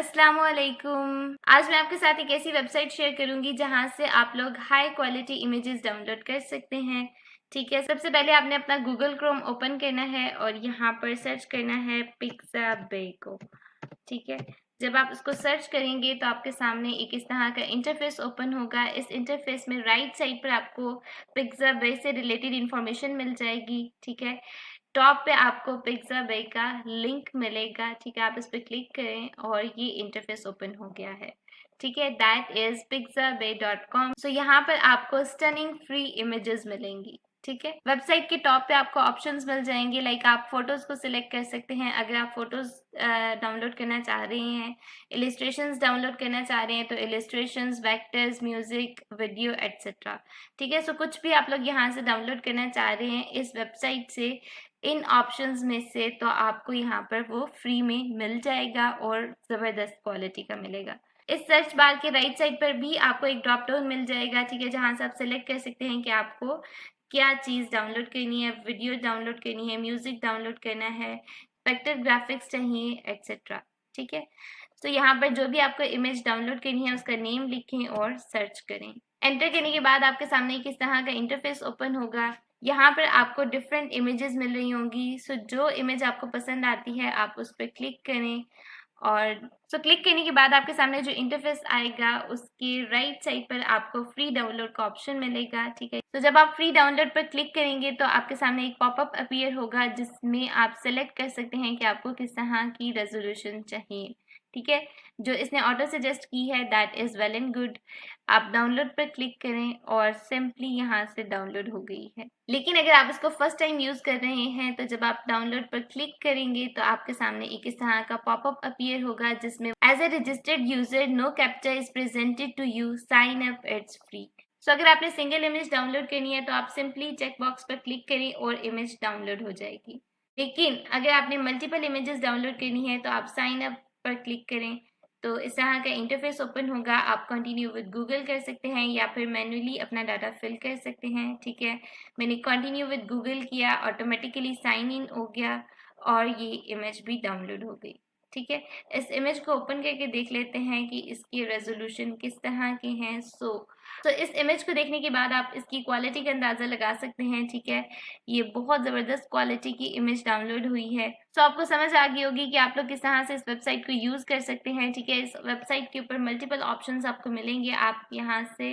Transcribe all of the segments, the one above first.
अस्सलामुअलैकुम। आज मैं आपके साथ एक ऐसी वेबसाइट शेयर करूंगी जहां से आप लोग हाई क्वालिटी इमेजेस डाउनलोड कर सकते हैं। ठीक है, सबसे पहले आपने अपना गूगल क्रोम ओपन करना है और यहाँ पर सर्च करना है पिक्साबे को। ठीक है, जब आप उसको सर्च करेंगे तो आपके सामने एक इस तरह का इंटरफेस ओपन होगा। इस इंटरफेस में राइट साइड पर आपको पिक्साबे से रिलेटेड इंफॉर्मेशन मिल जाएगी। ठीक है, टॉप पे आपको पिक्साबे का लिंक मिलेगा। ठीक है, आप इस पर क्लिक करें और ये इंटरफेस ओपन हो गया है। ठीक है, दैट इज pixabay.com। सो यहाँ पर आपको स्टनिंग फ्री इमेजेस मिलेंगी। ठीक है, वेबसाइट के टॉप पे आपको ऑप्शंस मिल जाएंगे, लाइक आप फोटोज को सिलेक्ट कर सकते हैं अगर आप फोटोज डाउनलोड करना चाह रहे हैं, इलिस्ट्रेशंस डाउनलोड करना चाह रहे हैं तो illustrations, vectors, music, video etcetera. ठीक है, सो कुछ भी आप लोग यहाँ से डाउनलोड करना चाह रहे हैं इस वेबसाइट से, इन ऑप्शंस में से, तो आपको यहाँ पर वो फ्री में मिल जाएगा और ज़बरदस्त क्वालिटी का मिलेगा। इस सर्च बार के राइट साइड पर भी आपको एक ड्रॉप डाउन मिल जाएगा। ठीक है, जहाँ से आप सेलेक्ट कर सकते हैं कि आपको क्या चीज़ डाउनलोड करनी है, वीडियो डाउनलोड करनी है, म्यूजिक डाउनलोड करना है, वेक्टर ग्राफिक्स चाहिए एटसेट्रा। ठीक है, तो यहाँ पर जो भी आपको इमेज डाउनलोड करनी है उसका नेम लिखें और सर्च करें। एंटर करने के बाद आपके सामने किस तरह का इंटरफेस ओपन होगा। यहाँ पर आपको डिफरेंट इमेजेस मिल रही होंगी। सो जो इमेज आपको पसंद आती है आप उस पर क्लिक करें और क्लिक करने के बाद आपके सामने जो इंटरफेस आएगा उसके राइट साइड पर आपको फ्री डाउनलोड का ऑप्शन मिलेगा। ठीक है, तो जब आप फ्री डाउनलोड पर क्लिक करेंगे तो आपके सामने एक पॉपअप अपीयर होगा जिसमें आप सेलेक्ट कर सकते हैं कि आपको किस तरह की रेजोल्यूशन चाहिए। ठीक है, जो इसने ऑटो सजेस्ट की है that is well and good. आप डाउनलोड पर क्लिक करें और सिंपली यहाँ से डाउनलोड हो गई है। लेकिन अगर आप इसको फर्स्ट टाइम यूज़ कर रहे हैं तो जब आप डाउनलोड पर क्लिक करेंगे तो आपके सामने एक इस तरह का पॉपअप अपीयर होगा जिसमें as a registered user no captcha is presented to you, sign up, it's free. So अगर आपने सिंगल इमेज डाउनलोड करनी है तो आप सिंपली चेक बॉक्स पर क्लिक करें और इमेज डाउनलोड हो जाएगी। लेकिन अगर आपने मल्टीपल इमेजेस डाउनलोड करनी है तो आप साइन अप पर क्लिक करें तो इस तरह का इंटरफेस ओपन होगा। आप कंटिन्यू विद गूगल कर सकते हैं या फिर मैन्युअली अपना डाटा फिल कर सकते हैं। ठीक है, मैंने कंटिन्यू विद गूगल किया, ऑटोमेटिकली साइन इन हो गया और ये इमेज भी डाउनलोड हो गई। ठीक है, इस इमेज को ओपन करके देख लेते हैं कि इसकी रेजोल्यूशन किस तरह के हैं। तो इस इमेज को देखने के बाद आप इसकी क्वालिटी का अंदाज़ा लगा सकते हैं। ठीक है, ये बहुत ज़बरदस्त क्वालिटी की इमेज डाउनलोड हुई है। आपको समझ आ गई होगी कि आप लोग किस तरह से इस वेबसाइट को यूज़ कर सकते हैं। ठीक है, इस वेबसाइट के ऊपर मल्टीपल ऑप्शंस आपको मिलेंगे। आप यहाँ से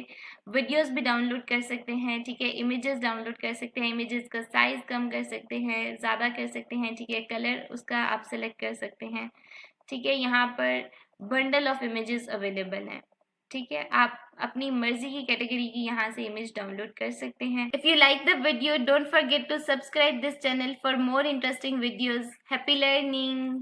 वीडियोस भी डाउनलोड कर सकते हैं। ठीक है, इमेजेस डाउनलोड कर सकते हैं, इमेजेस का साइज़ कम कर सकते हैं, ज़्यादा कर सकते हैं। ठीक है, कलर उसका आप सेलेक्ट कर सकते हैं। ठीक है, यहाँ पर बंडल ऑफ इमेजेस अवेलेबल हैं। ठीक है, आप अपनी मर्जी की कैटेगरी की यहाँ से इमेज डाउनलोड कर सकते हैं। If you like the video don't forget to subscribe this channel for more interesting videos. Happy learning.